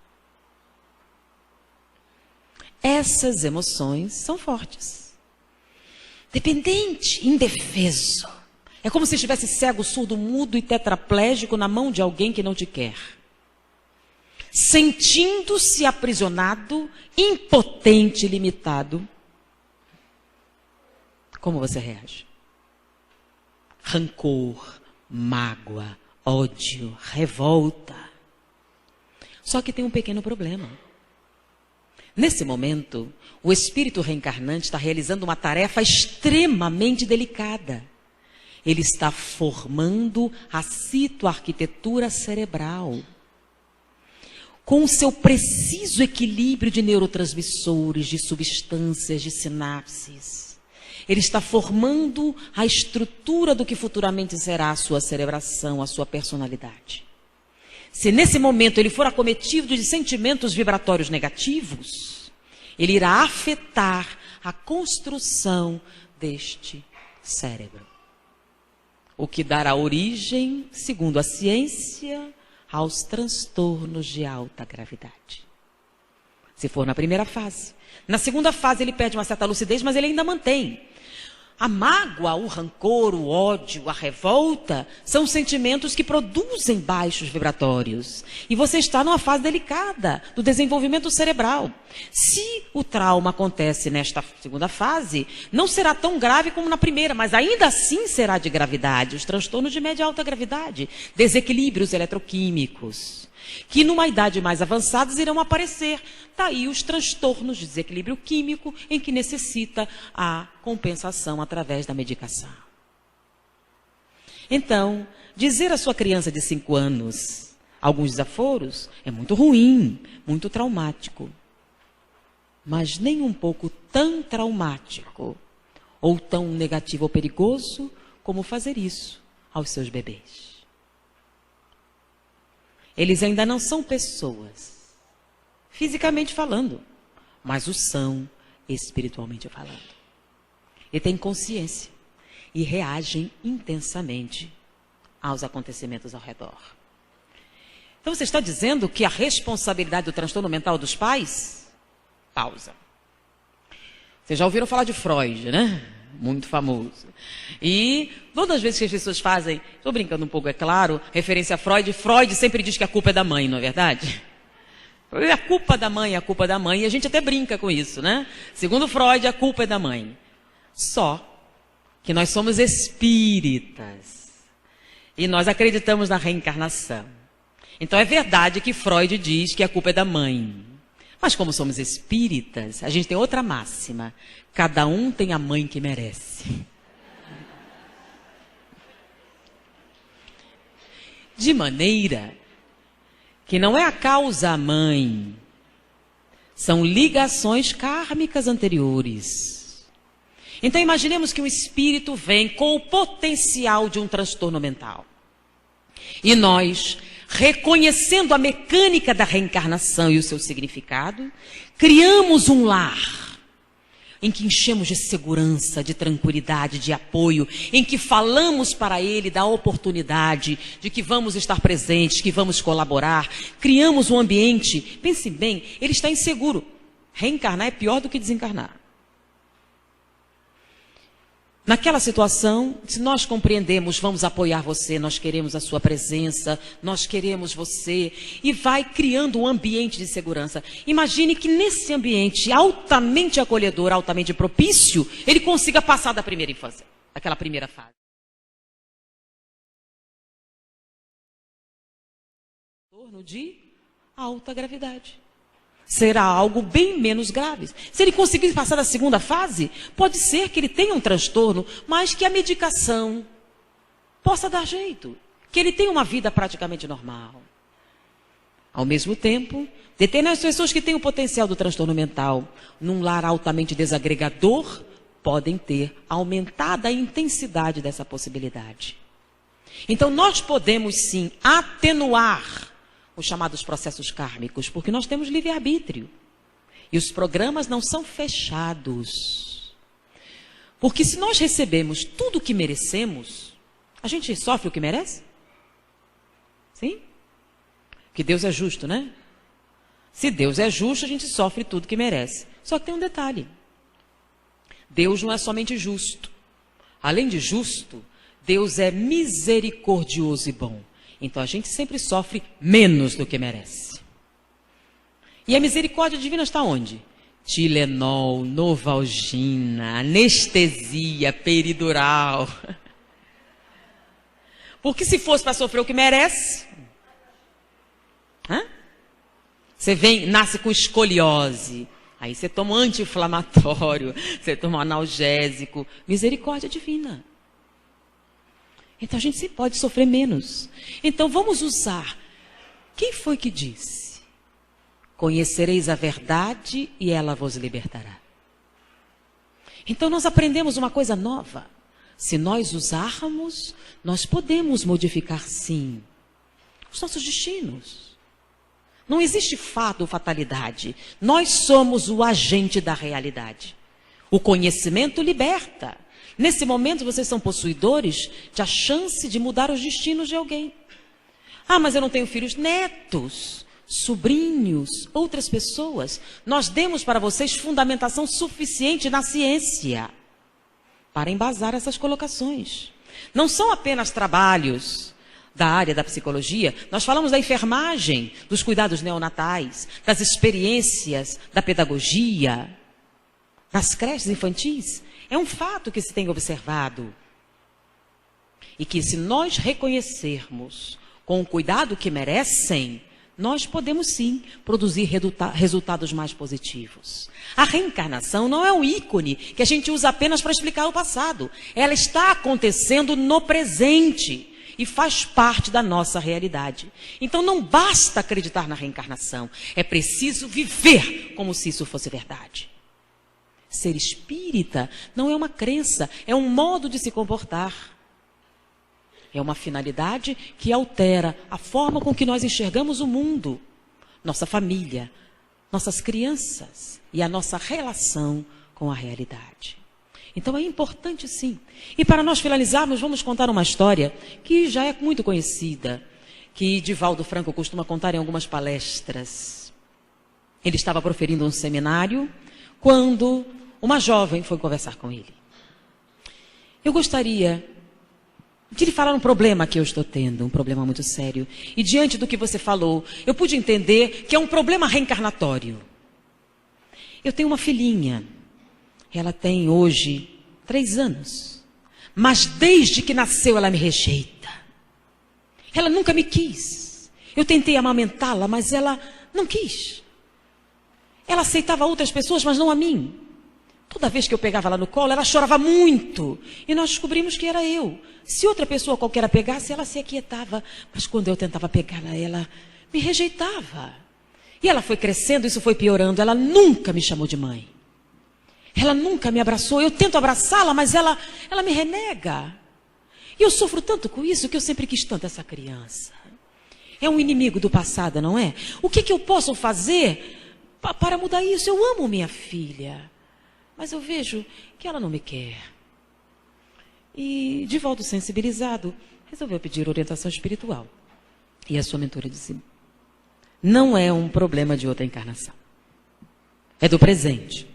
Essas emoções são fortes. Dependente, indefeso. É como se estivesse cego, surdo, mudo e tetraplégico na mão de alguém que não te quer. Sentindo-se aprisionado, impotente, limitado. Como você reage? Rancor, mágoa, ódio, revolta. Só que tem um pequeno problema. Nesse momento, o espírito reencarnante está realizando uma tarefa extremamente delicada. Ele está formando a citoarquitetura cerebral. Com o seu preciso equilíbrio de neurotransmissores, de substâncias, de sinapses. Ele está formando a estrutura do que futuramente será a sua cerebração, a sua personalidade. Se nesse momento ele for acometido de sentimentos vibratórios negativos, ele irá afetar a construção deste cérebro. O que dará origem, segundo a ciência, aos transtornos de alta gravidade. Se for na primeira fase. Na segunda fase ele perde uma certa lucidez, mas ele ainda mantém. A mágoa, o rancor, o ódio, a revolta, são sentimentos que produzem baixos vibratórios. E você está numa fase delicada do desenvolvimento cerebral. Se o trauma acontece nesta segunda fase, não será tão grave como na primeira, mas ainda assim será de gravidade. Os transtornos de média e alta gravidade, desequilíbrios eletroquímicos, que numa idade mais avançada irão aparecer. Daí os transtornos de desequilíbrio químico em que necessita a compensação através da medicação. Então, dizer à sua criança de 5 anos alguns desaforos é muito ruim, muito traumático. Mas nem um pouco tão traumático ou tão negativo ou perigoso como fazer isso aos seus bebês. Eles ainda não são pessoas, fisicamente falando, mas o são espiritualmente falando. E têm consciência e reagem intensamente aos acontecimentos ao redor. Então você está dizendo que a responsabilidade do transtorno mental dos pais? Pausa. Vocês já ouviram falar de Freud, né? Muito famoso. E todas as vezes que as pessoas fazem, estou brincando um pouco, é claro, referência a Freud, Freud sempre diz que a culpa é da mãe, não é verdade? A culpa da mãe, a culpa da mãe, e a gente até brinca com isso, né? Segundo Freud, a culpa é da mãe. Só que nós somos espíritas e nós acreditamos na reencarnação. Então é verdade que Freud diz que a culpa é da mãe. Mas como somos espíritas, a gente tem outra máxima. Cada um tem a mãe que merece. De maneira que não é a causa a mãe, são ligações kármicas anteriores. Então imaginemos que um espírito vem com o potencial de um transtorno mental. E nós, reconhecendo a mecânica da reencarnação e o seu significado, criamos um lar em que enchemos de segurança, de tranquilidade, de apoio, em que falamos para ele da oportunidade, de que vamos estar presentes, que vamos colaborar, criamos um ambiente. Pense bem, ele está inseguro. Reencarnar é pior do que desencarnar. Naquela situação, se nós compreendemos, vamos apoiar você, nós queremos a sua presença, nós queremos você, e vai criando um ambiente de segurança. Imagine que nesse ambiente altamente acolhedor, altamente propício, ele consiga passar da primeira infância, aquela primeira fase. Em torno de alta gravidade. será algo bem menos grave. Se ele conseguir passar da segunda fase, pode ser que ele tenha um transtorno, mas que a medicação possa dar jeito, que ele tenha uma vida praticamente normal. Ao mesmo tempo, determinadas pessoas que têm o potencial do transtorno mental num lar altamente desagregador podem ter aumentada a intensidade dessa possibilidade. Então, nós podemos sim atenuar os chamados processos kármicos, porque nós temos livre-arbítrio. E os programas não são fechados. Porque se nós recebemos tudo o que merecemos, a gente sofre o que merece? Sim? Porque Deus é justo, né? Se Deus é justo, a gente sofre tudo que merece. Só que tem um detalhe. Deus não é somente justo. Além de justo, Deus é misericordioso e bom. Então a gente sempre sofre menos do que merece. E a misericórdia divina está onde? Tilenol, Novalgina, anestesia peridural. Porque se fosse para sofrer o que merece, você nasce com escoliose, aí você toma um anti-inflamatório, você toma um analgésico, misericórdia divina. Então a gente pode sofrer menos. Então vamos usar. Quem foi que disse? Conhecereis a verdade e ela vos libertará. Então nós aprendemos uma coisa nova. Se nós usarmos, nós podemos modificar sim os nossos destinos. Não existe fato ou fatalidade. Nós somos o agente da realidade. O conhecimento liberta. Nesse momento, vocês são possuidores da chance de mudar os destinos de alguém. Ah, mas eu não tenho filhos, netos, sobrinhos, outras pessoas. Nós demos para vocês fundamentação suficiente na ciência para embasar essas colocações. Não são apenas trabalhos da área da psicologia. Nós falamos da enfermagem, dos cuidados neonatais, das experiências da pedagogia, das creches infantis. É um fato que se tem observado. E que se nós reconhecermos com o cuidado que merecem, nós podemos sim produzir resultados mais positivos. A reencarnação não é um ícone que a gente usa apenas para explicar o passado. Ela está acontecendo no presente e faz parte da nossa realidade. Então não basta acreditar na reencarnação, é preciso viver como se isso fosse verdade. Ser espírita não é uma crença, é um modo de se comportar. É uma finalidade que altera a forma com que nós enxergamos o mundo, nossa família, nossas crianças e a nossa relação com a realidade. Então é importante sim. E para nós finalizarmos, vamos contar uma história que já é muito conhecida, que Divaldo Franco costuma contar em algumas palestras. Ele estava proferindo um seminário quando uma jovem foi conversar com ele. Eu gostaria de lhe falar um problema que eu estou tendo, um problema muito sério. E diante do que você falou, eu pude entender que é um problema reencarnatório. Eu tenho uma filhinha. Ela tem hoje 3 anos. Mas desde que nasceu ela me rejeita. Ela nunca me quis. Eu tentei amamentá-la, mas ela não quis. Ela aceitava outras pessoas, mas não a mim. Toda vez que eu pegava ela no colo, ela chorava muito. E nós descobrimos que era eu. Se outra pessoa qualquer a pegasse, ela se aquietava. Mas quando eu tentava pegá-la, ela me rejeitava. E ela foi crescendo, isso foi piorando. Ela nunca me chamou de mãe. Ela nunca me abraçou. Eu tento abraçá-la, mas ela me renega. E eu sofro tanto com isso que eu sempre quis tanto essa criança. É um inimigo do passado, não é? O que eu posso fazer para mudar isso? Eu amo minha filha. Mas eu vejo que ela não me quer. E, Divaldo, sensibilizado, resolveu pedir orientação espiritual. E a sua mentora disse, não é um problema de outra encarnação. É do presente.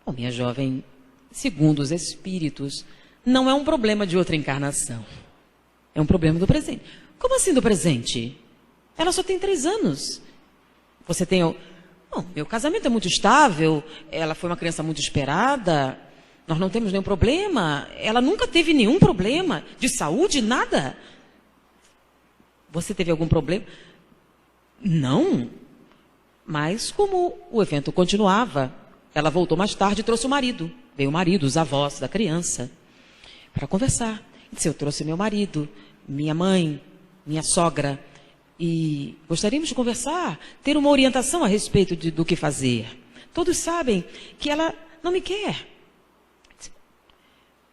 Bom, minha jovem, segundo os espíritos, não é um problema de outra encarnação. É um problema do presente. Como assim do presente? Ela só tem 3 anos. Você tem... Bom, meu casamento é muito estável, ela foi uma criança muito esperada, nós não temos nenhum problema, ela nunca teve nenhum problema de saúde, nada. Você teve algum problema? Não. Mas como o evento continuava, ela voltou mais tarde e trouxe o marido. Veio o marido, os avós da criança, para conversar. Disse, eu trouxe meu marido, minha mãe, minha sogra, e gostaríamos de conversar, ter uma orientação a respeito do que fazer. Todos sabem que ela não me quer.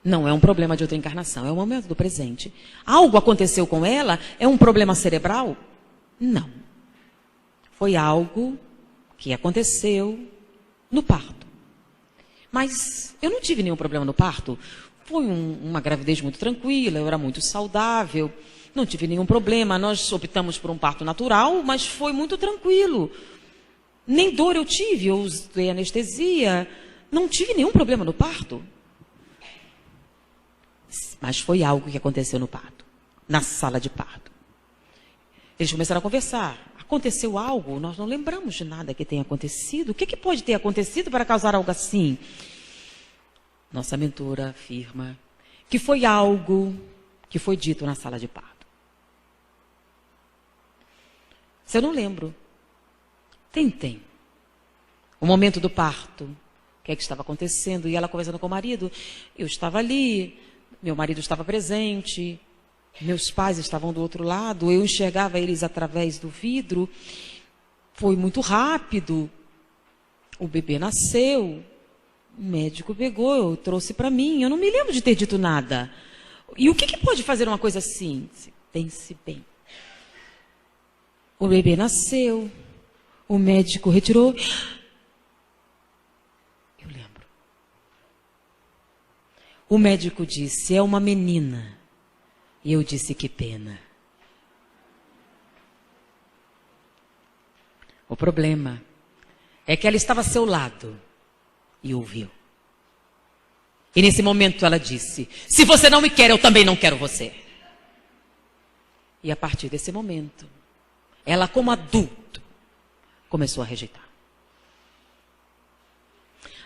Não é um problema de outra encarnação, é o momento do presente. Algo aconteceu com ela? É um problema cerebral? Não. Foi algo que aconteceu no parto. Mas eu não tive nenhum problema no parto. Foi uma gravidez muito tranquila, eu era muito saudável, não tive nenhum problema. Nós optamos por um parto natural, mas foi muito tranquilo. Nem dor eu tive, eu usei anestesia, não tive nenhum problema no parto. Mas foi algo que aconteceu no parto, na sala de parto. Eles começaram a conversar. Aconteceu algo? Nós não lembramos de nada que tenha acontecido. O que pode ter acontecido para causar algo assim? Nossa mentora afirma que foi algo que foi dito na sala de parto. Se eu não lembro, tentem. O momento do parto, o que é que estava acontecendo? E ela conversando com o marido, eu estava ali, meu marido estava presente, meus pais estavam do outro lado, eu enxergava eles através do vidro. Foi muito rápido. O bebê nasceu, o médico pegou, trouxe para mim. Eu não me lembro de ter dito nada. E o que pode fazer uma coisa assim? Pense bem. O bebê nasceu, o médico retirou. Eu lembro. O médico disse, é uma menina. E eu disse, que pena. O problema é que ela estava a seu lado e ouviu. E nesse momento ela disse, se você não me quer, eu também não quero você. E a partir desse momento, ela como adulto, começou a rejeitar.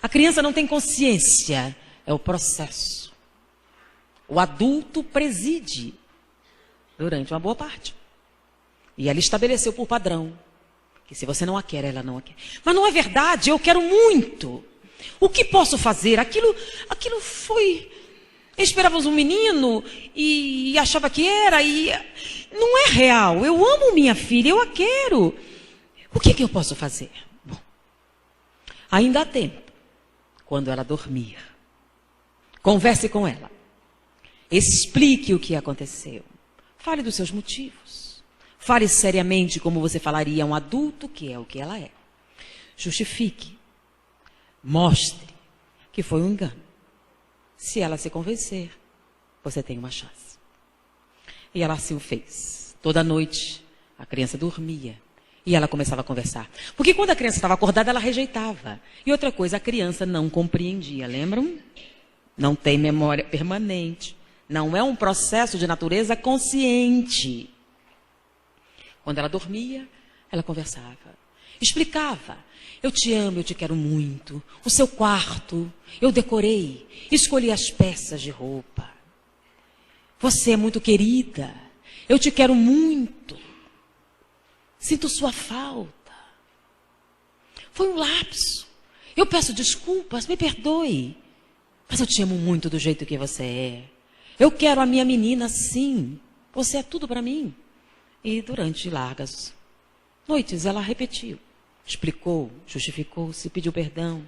A criança não tem consciência, é o processo. O adulto preside durante uma boa parte. E ela estabeleceu por padrão que se você não a quer, ela não a quer. Mas não é verdade, eu quero muito. O que posso fazer? Aquilo foi... Esperávamos um menino e achava que era, e não é real. Eu amo minha filha, eu a quero. O que eu posso fazer? Bom, ainda há tempo, quando ela dormir, converse com ela. Explique o que aconteceu. Fale dos seus motivos. Fale seriamente como você falaria a um adulto, que é o que ela é. Justifique. Mostre que foi um engano. Se ela se convencer, você tem uma chance. E ela assim o fez. Toda noite, a criança dormia. E ela começava a conversar. Porque quando a criança estava acordada, ela rejeitava. E outra coisa, a criança não compreendia. Lembram? Não tem memória permanente. Não é um processo de natureza consciente. Quando ela dormia, ela conversava. Explicava. Eu te amo, eu te quero muito. O seu quarto, eu decorei. Escolhi as peças de roupa. Você é muito querida. Eu te quero muito. Sinto sua falta. Foi um lapso. Eu peço desculpas, me perdoe. Mas eu te amo muito do jeito que você é. Eu quero a minha menina sim. Você é tudo para mim. E durante largas noites ela repetiu. Explicou, justificou-se, pediu perdão.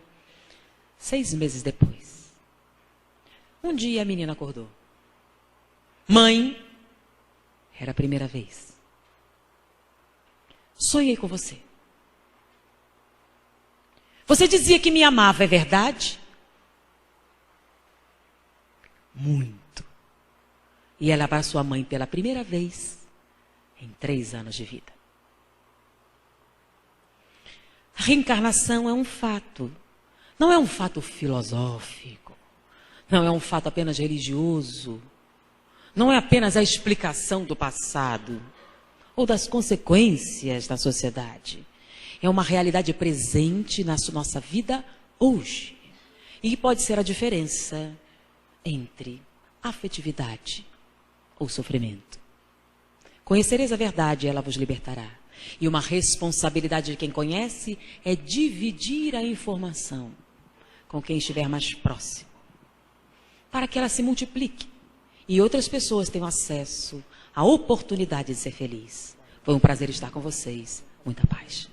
6 meses depois, um dia a menina acordou. Mãe, era a primeira vez. Sonhei com você. Você dizia que me amava, é verdade? Muito. E ela abraçou a mãe pela primeira vez em 3 anos de vida. A reencarnação é um fato. Não é um fato filosófico. Não é um fato apenas religioso. Não é apenas a explicação do passado ou das consequências da sociedade. É uma realidade presente na nossa vida hoje. E pode ser a diferença entre afetividade ou sofrimento. Conhecereis a verdade e ela vos libertará. E uma responsabilidade de quem conhece é dividir a informação com quem estiver mais próximo, para que ela se multiplique e outras pessoas tenham acesso à oportunidade de ser feliz. Foi um prazer estar com vocês. Muita paz.